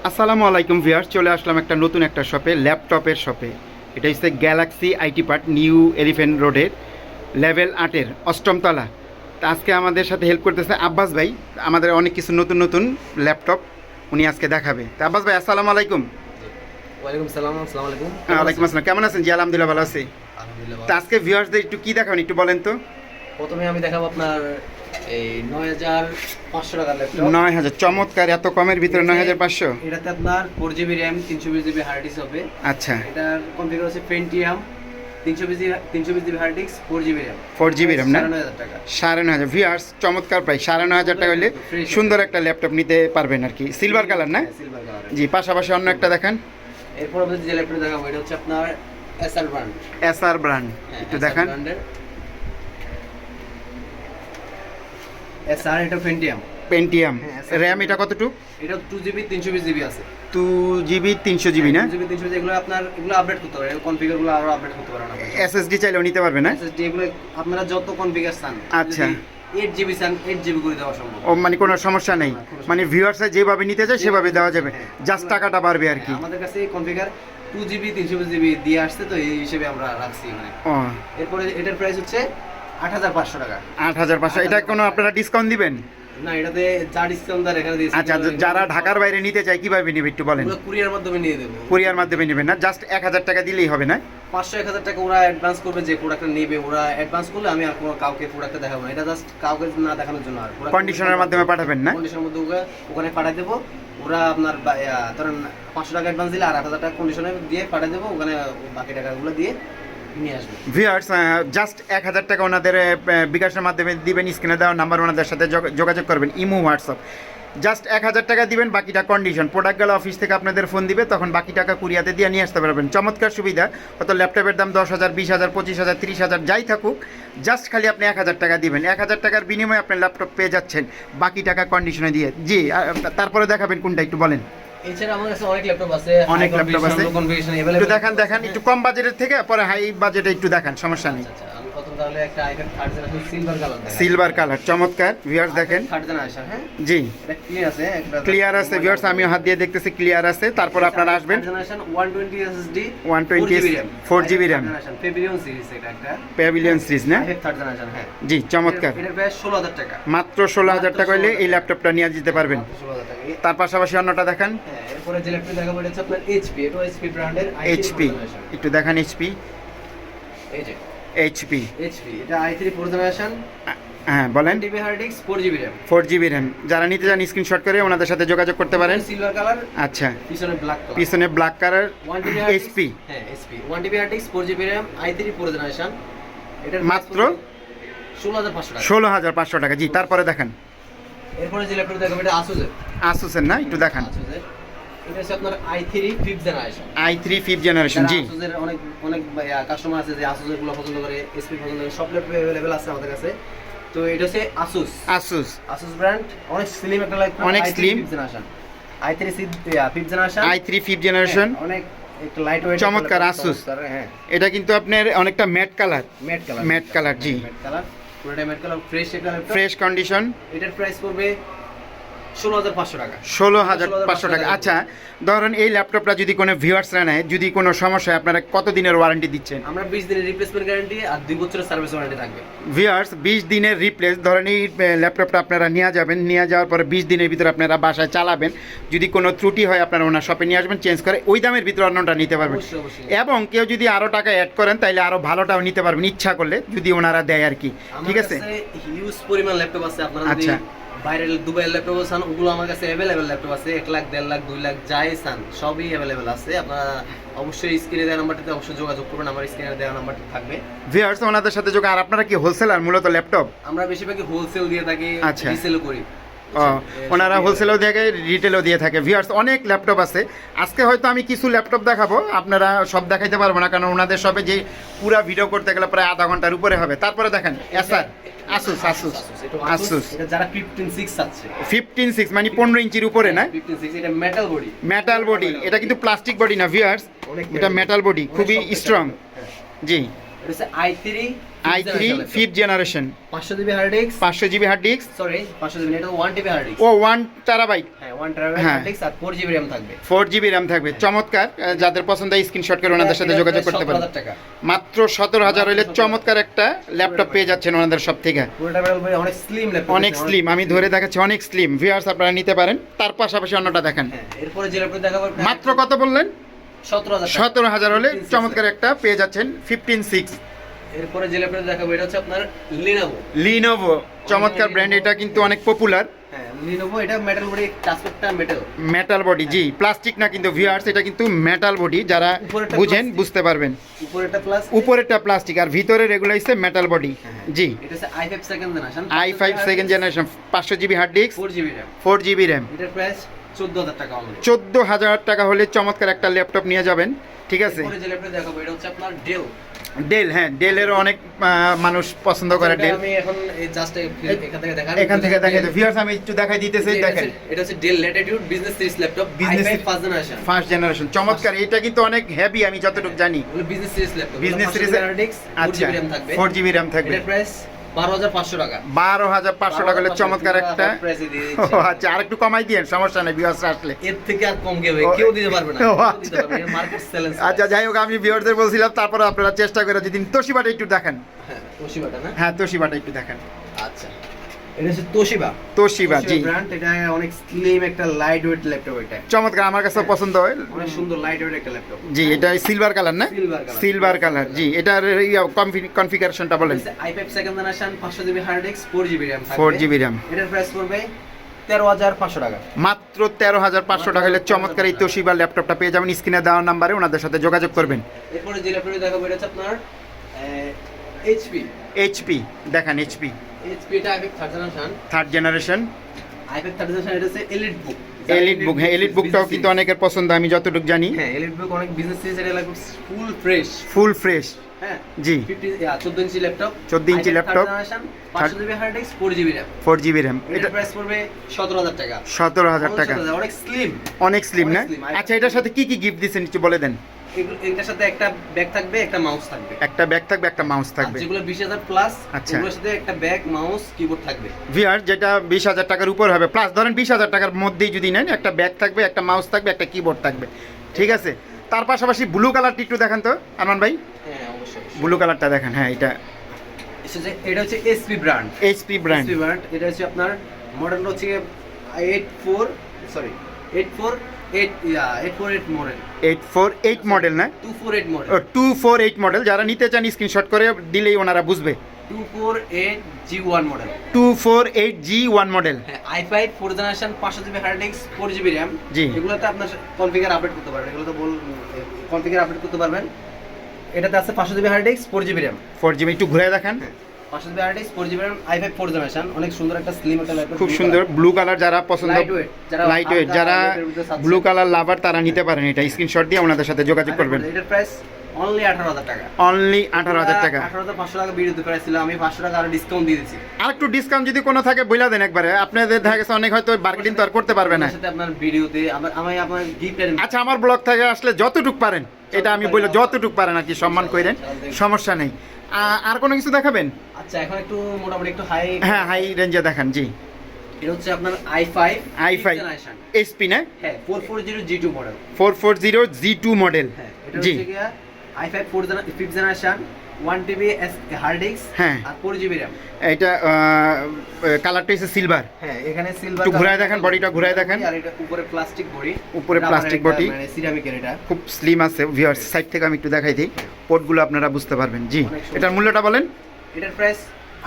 আসসালামু আলাইকুম ভিউয়ার্স, চলে আসলাম একটা নতুন একটা শপে, ল্যাপটপের শপে। এটা হচ্ছে Galaxy IT part, new elephant রোডের লেভেল 8-এর 8ম তলা। তা আজকে আমাদের সাথে হেল্প করতেছে আব্বাস ভাই। আমাদের অনেক কিছু নতুন নতুন ল্যাপটপ উনি আজকে দেখাবে। তা আব্বাস ভাই আসসালামু আলাইকুম। ওয়ালাইকুম সালাম। আসসালামু আলাইকুম। ওয়ালাইকুম আসসালাম, কেমন আছেন? জি আলহামদুলিল্লাহ ভালো আছি। আলহামদুলিল্লাহ। তা আজকে ভিউয়ার্সদের একটু কি দেখাবেন একটু বলেন তো। প্রথমে আমি দেখাবো আপনার এই 9500 টাকার ল্যাপটপ। 9000, চমৎকার! এত কমের ভিতরে 9500। এটাতে আপনার 4GB RAM 320GB hard disk হবে। আচ্ছা, এটার কনফিগার হচ্ছে Pentium 320GB hard disk 4GB RAM। 4GB RAM না? 9500 টাকা। 9500 ভিউয়ার্স, চমৎকার প্রাইস। 9500 টাকা হলে সুন্দর একটা ল্যাপটপ নিতে পারবেন আর কি। সিলভার কালার না? Silver colour. জি, পাশাপাশি অন্য একটা দেখান। এরপর আমি যে ল্যাপটপ দেখাবো এটা হচ্ছে আপনার এসআর ব্র্যান্ড। এসআর ব্র্যান্ড একটু দেখান। এসআর এটা Pentium। পেন্টিয়াম র্যাম এটা কতটুকু? এটা 2GB 320GB আছে। 2GB 300GB না? 2GB 320 এগুলো আপনার এগুলো আপডেট করতে পারে, কনফিগার গুলো আরো আপডেট করতে পারেন আপনি। এসএসডি চাইলেও নিতে পারবে না? SSD এগুলো আপনারা যত কনফিগার চান, আচ্ছা। 8GB চান 8GB করে দেওয়া সম্ভব। ও মানে কোনো সমস্যা নেই, মানে ভিউয়ার্সরা যেভাবে নিতে চায় সেভাবে দেওয়া যাবে, জাস্ট টাকাটা বাড়বে আর কি। আমাদের কাছে কনফিগার 2GB 320GB দিয়ে আসছে, তো এই হিসেবে আমরা রাখছি মানে। ও, এরপরে এটার প্রাইস হচ্ছে 8500 টাকা। 8500। এটা কোনো আপনারা ডিসকাউন্ট দিবেন? না, এটাতে যা ডিসকাউন্ট দেন এখানে দিয়েছি। আচ্ছা, যারা ঢাকার বাইরে নিতে চায় কিভাবে নেবে একটু বলেন। আমরা কুরিয়ার মাধ্যমে নিয়ে দেব। কুরিয়ার মাধ্যমে নেবেন না? জাস্ট 1000 টাকা দিলেই হবে না? 500-1000 টাকা ওরা অ্যাডভান্স করবে, যে প্রোডাক্টটা নেবে ওরা অ্যাডভান্স করলে আমি আর কোনো কাউকে প্রোডাক্টটা দেখাবো না। এটা জাস্ট কাউকে না দেখানোর জন্য। আর কন্ডিশনের মাধ্যমে পাঠাবেন না? কন্ডিশনের মধ্যে ওখানে পাঠিয়ে দেবো। ওরা আপনার ধরেন 500 টাকা অ্যাডভান্স দিলে আর 8000 টাকা কন্ডিশনে দিয়ে পাঠিয়ে দেবো, ওখানে বাকি টাকাগুলো দিয়ে নিয়ে আসবে। ভিউয়ার্স, জাস্ট 1000 টাকা ওনাদের বিকাশের মাধ্যমে দিবেন। স্ক্রিনে দেওয়া নাম্বার ওনাদের সাথে যোগাযোগ করবেন, ইমো হোয়াটসঅ্যাপ। জাস্ট 1000 টাকা দিবেন, বাকিটা কন্ডিশন। প্রোডাক্ট গেলে অফিস থেকে আপনাদের ফোন দিবে, তখন বাকি টাকা কুরিয়াতে দিয়ে নিয়ে আসতে পারবেন। চমৎকার সুবিধা। হয়তো ল্যাপটপের দাম 10,000, 20,000, 25,000, 30,000 যাই থাকুক, জাস্ট খালি আপনি 1000 টাকা দিবেন। 1000 টাকার বিনিময়ে আপনি ল্যাপটপ পেয়ে যাচ্ছেন, বাকি টাকা কন্ডিশনে দিয়ে। জি, তারপরে দেখাবেন কোনটা একটু বলেন। এছাড়া আমার কাছে অনেক ল্যাপটপ আছে, অনেক ল্যাপটপ আছে, কনফিগারেশন একটু अवेलेबल। দেখান একটু কম বাজেটের থেকে, পরে হাই বাজেটে একটু দেখান, সমস্যা নেই। আচ্ছা, আমি প্রথম তাহলে একটা icon third generation silver colour দেখাই। সিলভার কালার, চমৎকার। ভিউয়ার্স দেখেন। থার্ড জেনারেশন, হ্যাঁ জি, এটা ক্লিয়ার আছে, একটা ক্লিয়ার আছে ভিউয়ার্স, আমিও হাত দিয়ে দেখতেছি ক্লিয়ার আছে। তারপর আপনারা আসবেন। Third generation 120 SSD 120 4GB RAM Pavilion series, এটা একটা প্যাভিলিয়ন সিরিজ না? থার্ড জেনারেশন, হ্যাঁ। জি, চমৎকার। এটার প্রাইস 16000 টাকা। মাত্র 16000 টাকা হলে এই ল্যাপটপটা নিয়ে যেতে পারবেন। 16000 টাকা। তার পাশাপাশি অন্যটা দেখান। হ্যাঁ, এরপরে যে ল্যাপটপ দেখাবো এটা হচ্ছে আপনার HP, এটা HP ব্র্যান্ডের এইচপি একটু দেখান। এইচপি, এই যে এইচপি, HP, এটা i3 4th জেনারেশন, হ্যাঁ বলেন। 10GB hard disk 4GB RAM। 4GB RAM যারা নিতে চান স্ক্রিনশট করে ওনাদের সাথে যোগাযোগ করতে পারেন। সিলভার কালার, আচ্ছা, পিছনে ব্ল্যাক কালার, পিছনে ব্ল্যাক কালার। 1TB এইচপি, হ্যাঁ HP 1TB hard disk 4GB RAM i3 4th generation. এটা মাত্র 16500 টাকা। 16500 টাকা। জি, তারপরে দেখান। এরপরে যে ল্যাপটপ দেখাবো এটা Asus এর। আসুসের না? একটু দেখান। Asus এর। এটা হচ্ছে আপনার i3 5th generation. i3 5th generation. জি, Asus এর অনেক কাস্টমার আছে যে Asus এর গুলো পছন্দ করে, SP পছন্দ করে, সব ল্যাপটপ अवेलेबल আছে আমাদের কাছে। তো এটা হচ্ছে Asus আসুস ব্র্যান্ড, অনেক স্লিম একটা ল্যাপটপ, অনেক i3 slim। 5th generation, i3 5th generation, i3 5th generation. অনেক একটু লাইট ওয়েট, চমৎকার Asus। হ্যাঁ, এটা কিন্তু আপনার অনেকটা ম্যাট কালার। ম্যাট কালার, জি, ম্যাট কালার, পুরোটা ম্যাট কালার, ফ্রেশ একটা ল্যাপটপ। Fresh condition. এটার প্রাইস পড়বে 16500 টাকা। 16500 টাকা। আচ্ছা, ধরুন এই ল্যাপটপটা যদি কোনো ভিউয়ার্সরা নেয়, যদি কোনো সমস্যা হয়, আপনারা কত দিনের ওয়ারেন্টি দিচ্ছেন? আমরা 20 দিনের রিপ্লেসমেন্ট গ্যারান্টি আর 2 বছরের সার্ভিস ওয়ারেন্টি থাকবে। ভিউয়ার্স, 20 দিনের রিপ্লেস। ধরেন এই ল্যাপটপটা আপনারা নিয়ে যাবেন, নিয়ে যাওয়ার পরে 20 দিনের ভিতরে আপনারা বাসায় চালাবেন। যদি কোনো ত্রুটি হয় আপনারা ওনার শপে নিয়ে আসবেন, চেঞ্জ করে ওই দামের ভিতরে অন্যটা নিতে পারবেন। অবশ্যই। এবং কেউ যদি আরও টাকা অ্যাড করেন তাহলে আরও ভালোটাও নিতে পারবেন ইচ্ছা করলে, যদি ওনারা দেয় আর কি। ঠিক আছে, হিউজ পরিমাণ ল্যাপটপ আছে। আপনারা যদি আচ্ছা, বাইরের দুবাইয়ের ল্যাপটপ চান, ওগুলো আমার কাছে অ্যাভেলেবেল ল্যাপটপ আছে। 1 লাখ, 1.5 লাখ, 2 লাখ যাই চান সবই অ্যাভেলেবেল আছে। আপনারা অবশ্যই স্ক্রিনে দেওয়া নাম্বারটিতে অবশ্যই যোগাযোগ করবেন, আমার স্ক্রিনে দেওয়া নাম্বারটি থাকবে। ভিউয়ার্স ওনাদের সাথে যোগ। আর আপনারা কি হোলসেলার মূলত ল্যাপটপ? আমরা বেশিরভাগই হোলসেল দিয়ে থাকি, আচ্ছা। রিসেল করি। ওনারা হোলসেলও দিয়ে থাকে, রিটেলও দিয়ে থাকে। ভিউয়ার্স, অনেক ল্যাপটপ আছে। আজকে হয়তো আমি কিছু ল্যাপটপ দেখাবো, আপনারা সব দেখাইতে পারবো না, কারণ ওনাদের শপে যে পুরো ভিডিও করতে গেলে প্রায় আধা ঘন্টার উপরে হবে। তারপরে দেখেন এসআর, আসুস। এটা যারা 15.6 আছে, 15.6 মানে 15 ইঞ্চির উপরে না? 15.6, এটা মেটাল বডি। মেটাল বডি, এটা কিন্তু প্লাস্টিক বডি না ভিউয়ার্স, এটা মেটাল বডি, খুবই স্ট্রং। জি, এটা হচ্ছে i3 i3 5th generation 500 GB hard disk, 500 GB hard disk, sorry 500 GB এটা 1 টিবি হার্ড ডিস্ক, ও 1 টেরাবাইট, হ্যাঁ 1 টেরাবাইট হ্যাঁ। হার্ড ডিস্ক আর 4 জিবি র‍্যাম থাকবে। 4 জিবি র্যাম থাকবে, চমৎকার। যাদের পছন্দ হয় স্ক্রিনশট করে ওনাদের সাথে যোগাযোগ করতে পারেন। 17,000 টাকা, মাত্র 17,000 হইলে চমৎকার একটা ল্যাপটপ পেয়ে যাচ্ছেন ওনাদের সব থেকে। পুরোটা মেটাল বডি, অনেক স্লিম ল্যাপটপ, অনেক স্লিম, আমি ধরে দেখাচ্ছি, অনেক স্লিম। ভিউয়ার্স আপনারা নিতে পারেন। তার পাশাপাশি অন্যটা দেখেন। হ্যাঁ। এরপরে যে ল্যাপটপ দেখাবো মাত্র কত বললেন? 17,000 টাকা। 17,000 হলে চমৎকার একটা পেয়ে যাচ্ছেন 15.6। এরপরে যে ল্যাপটপ দেখাবো এটা হচ্ছে আপনার লিনোভো। লিনোভো চমৎকার ব্র্যান্ড, এটা কিন্তু অনেক পপুলার। হ্যাঁ লিনোভো, এটা মেটাল বডি, টাচপ্যাডটা মেটাল, মেটাল বডি, জি প্লাস্টিক না কিন্তু ভিউয়ার্স, এটা কিন্তু মেটাল বডি। যারা উপরেরটা বুঝেন plastic। বুঝতে পারবেন। উপরেরটা প্লাস, উপরেরটা প্লাস্টিক আর ভিতরে রেগুলার হচ্ছে মেটাল বডি। জি, এটা হচ্ছে i5 second generation, i5 second generation, 500 GB hard disk, 4 GB RAM, 4 GB RAM. এটার প্রাইস 14,000 টাকা অনলি। 14,000 টাকা হলে চমৎকার একটা ল্যাপটপ নিয়ে যাবেন। ঠিক আছে, এরপরে যে ল্যাপটপ দেখাবো এটা হচ্ছে আপনার ডেল। ডেল, হ্যাঁ ডেলের অনেক মানুষ পছন্দ করে ডেল। আমি এখন এই জাস্ট এখান থেকে দেখাবো, এখান থেকে দেখাই তো ভিউয়ার্স, আমি একটু দেখাই দিতেছি। দেখেন, এটা হচ্ছে del Latitude business series laptop, Business i5 first generation, first generation, চমৎকার। এটা কিন্তু অনেক হেভি, আমি যতটুকু জানি। এগুলো business series laptop, business series, 4 আচ্ছা জিবি র‍্যাম থাকবে, 4 জিবি র্যাম থাকবে। এটার প্রাইস 12,500 টাকা। 12,500 টাকা হলে চমৎকার একটা। প্রাইসে দিয়ে ও দিচ্ছি। আচ্ছা, আর একটু কমাই দিয়েন, সমস্যা নেই ভিউয়ার্স আসলে। এর থেকে আর কম কেউ দিতে পারবে না, ও কেউ দিতে আচ্ছা। পারবে না, মার্কেট চ্যালেঞ্জ। আচ্ছা যাই হোক, আমি ভিউয়ারদের বলছিলাম, তারপরে আপনারা চেষ্টা করে যদি তোশিবাটা একটু দেখেন। হ্যাঁ তোশিবাটা না, হ্যাঁ তোশিবাটা একটু দেখেন। আচ্ছা এটা হচ্ছে তোশিবা। তোশিবা, জি ব্র্যান্ড, এটা অনেক স্লিম একটা লাইট ওয়েট ল্যাপটপ, এটা চমৎকার, আমার কাছে পছন্দ হয়। অনেক সুন্দর লাইট ওয়েট একটা ল্যাপটপ। জি, এটা সিলভার কালার না? Silver color। সিলভার কালার, জি। এটার কনফিগারেশনটা বলেন। i5 second generation, 500 GB hard disk, 4 GB RAM থাকবে, 4 জিবি র্যাম, এটার প্রাইস পড়বে 13,500 টাকা। মাত্র 13,500 টাকা হলে চমৎকার এই তোশিবা ল্যাপটপটা পেয়ে যাবেন। স্ক্রিনে দেওয়া নাম্বারে ওনাদের সাথে যোগাযোগ করবেন। এরপরে যে ল্যাপটপটি দেখাবো এটা হচ্ছে আপনার HP। এইচপি দেখেন, এইচপি HP এটা i5 third generation, third generation, i5 third generation, এটা হচ্ছে এলিট বুক। এলিট বুক, হ্যাঁ এলিট বুকটাও কিন্তু অনেকের পছন্দ, আমি যতটুকু জানি। হ্যাঁ এলিট বুক অনেক বিজনেস সিরিজ, এটা লাগবে ফুল ফ্রেশ। ফুল ফ্রেশ, হ্যাঁ জি 14 inch laptop, 14 inch laptop, 500 GB hard disk, 4 GB RAM, 4 GB RAM. এটা এটা প্রাইস পড়বে 17,000 টাকা। 17,000 টাকা, অনেক স্লিম, অনেক স্লিম না? অনেক slim। আচ্ছা, এটার সাথে কি কি গিফট দিচ্ছেন একটু বলে দেন। এটার সাথে একটা ব্যাগ থাকবে, একটা মাউস থাকবে, একটা ব্যাগ থাকবে, একটা মাউস থাকবে। আর যেগুলো 20,000 প্লাস, আচ্ছা। ওগুলোর সাথে একটা ব্যাগ, মাউস, কিবোর্ড থাকবে। ভিআর যেটা 20,000 টাকার উপর হবে, প্লাস ধরেন 20,000 টাকার মধ্যেই যদি নেন, একটা ব্যাগ থাকবে, একটা মাউস থাকবে, একটা কিবোর্ড থাকবে। ঠিক আছে, তার পাশাপাশি ব্লু কালারটি একটু দেখান তো আরমান ভাই। হ্যাঁ অবশ্যই, ব্লু কালারটা দেখেন, হ্যাঁ এটা এটা হচ্ছে SP brand. HP brand, SP brand, এটা হচ্ছে আপনার মডেল হচ্ছে 848 মডেল, 848 মডেল না? 248 মডেল, 248 মডেল। যারা নিতে চান স্ক্রিনশট করে দিলেই ওনারা বুঝবে। 248 G1 মডেল, 248 G1 মডেল, হ্যাঁ i5 4 generation, 500 GB hard disk, 4 GB RAM. জি। এগুলোতে আপনার কনফিগার আপডেট করতে পারবেন, এগুলো তো কনফিগার আপডেট করতে পারবেন। এটাতে আছে 500 GB hard disk, 4 GB RAM, 4 GB. একটু ঘুরে দেখান। 500 GB hard disk, 4 GB RAM, i5 4 generation, অনেক সুন্দর একটা স্লিম একটা ল্যাপটপ, খুব সুন্দর ব্লু কালার। যারা পছন্দ, Lightweight, যারা লাইট ওয়েট, হালকা যারা weight এর ভিতরে চাচ্ছে। ব্লু কালার লাভার তারা নিতে পারেন। এটা স্ক্রিনশট দিয়ে ওনাদের সাথে যোগাযোগ করবেন। এটার প্রাইস অনলি 18,000 টাকা। অনলি 18,000 টাকা। 18,500 টাকা ভিডিওতে প্রাইস ছিল, আমি 500 টাকা আর ডিসকাউন্ট দিয়ে দিয়েছি। আর একটু ডিসকাউন্ট যদি কোনো থাকে বইলা দেন একবারে। আপনাদের দেখা গেছে অনেক হয়তো মার্কেটিং তো আর করতে পারবে না। এর সাথে আপনার ভিডিওতে আমি আপনার গিফট আচ্ছা, আমার ব্লগ থেকে আসলে যতটুক পারেন, এটা আমি বলি যতটুক পারেন আর কি, সম্মান করেন, সমস্যা নেই। আর কোনো কিছু দেখাবেন? আচ্ছা এখন একটু মোটামুটি একটু হাই, হ্যাঁ হাই রেঞ্জে দেখান। জি, এটা হচ্ছে আপনার i5 জেনারেশন, এইচপি না? হ্যাঁ 440 G2 মডেল, 440 G2 মডেল, হ্যাঁ এটা জি হচ্ছে গিয়া i5 5th generation, 1 TB hard disk, হ্যাঁ। আর 4 জিবি র‍্যাম। এটা কালারটা হচ্ছে সিলভার। হ্যাঁ এখানে সিলভার, একটু ঘুরায় দেখান, বডিটা ঘুরায় দেখান। আর এটা উপরে প্লাস্টিক বডি, উপরে plastic body। মানে সিরামিকের, এটা খুব স্লিম আছে। ভিউয়ার্স সাইড থেকে আমি একটু দেখাই দিই, পোর্টগুলো আপনারা বুঝতে পারবেন। জি, এটার মূল্যটা বলেন। এটার প্রাইস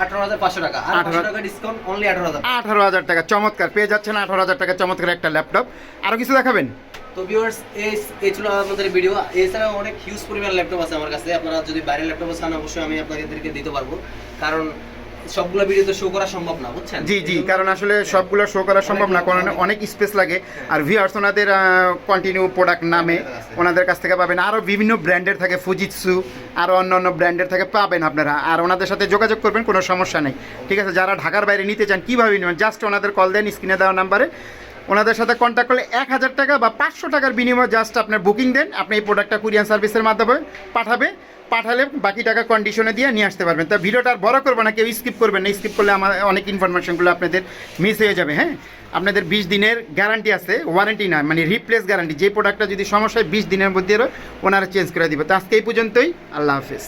18,500 টাকা, আর 500 টাকা ডিসকাউন্ট, অনলি 18,000। 18,000 টাকা, চমৎকার পেয়ে যাচ্ছেন 18,000 টাকা চমৎকার একটা ল্যাপটপ। আরো কিছু দেখাবেন? তো ভিউয়ার্স এই ছিল আমাদের ভিডিও। এছাড়াও অনেক হিউজ পরিমাণ ল্যাপটপ আছে আমার কাছে, আপনারা যদি বাইরের ল্যাপটপ চান অবশ্যই আমি আপনাদেরকে দিতে পারবো, কারণ সবগুলো ভিডিও তো শো করা সম্ভব না, বুঝছেন? জি জি, কারণ আসলে সবগুলো শো করা সম্ভব না, কারণ অনেক স্পেস লাগে। আর ভিউয়ার্স ওনাদের কন্টিনিউ প্রোডাক্ট নামে ওনাদের কাছ থেকে পাবেন। আরও বিভিন্ন ব্র্যান্ডের থাকে, ফুজিৎসু আরও অন্য অন্য ব্র্যান্ডের থেকে পাবেন আপনারা। আর ওনাদের সাথে যোগাযোগ করবেন, কোনো সমস্যা নেই। ঠিক আছে, যারা ঢাকার বাইরে নিতে চান কীভাবে নেবেন, জাস্ট ওনাদের কল দেন স্ক্রিনে দেওয়া নাম্বারে। ওনাদের সাথে কন্ট্যাক্ট করলে 1,000 টাকা বা 500 টাকার বিনিময়ে জাস্ট আপনার বুকিং দেন, আপনি এই প্রোডাক্টটা কুরিয়ার সার্ভিসের মাধ্যমে পাঠাবে। পাঠালে বাকি টাকা কন্ডিশনে দিয়ে নিয়ে আসতে পারবেন। তা ভিডিওটা আর বড় করবো না, কেউ স্কিপ করবেন না, স্কিপ করলে আমার অনেক ইনফরমেশনগুলো আপনাদের মিস হয়ে যাবে। হ্যাঁ, আপনাদের 20 দিনের গ্যারান্টি আছে, ওয়ারেন্টি না, মানে রিপ্লেস গ্যারান্টি। যে প্রোডাক্টটা যদি সমস্যা হয় 20 দিনের মধ্যে ওনারা চেঞ্জ করে দিবে। তো আজকে এই পর্যন্তই, আল্লাহ হাফেজ।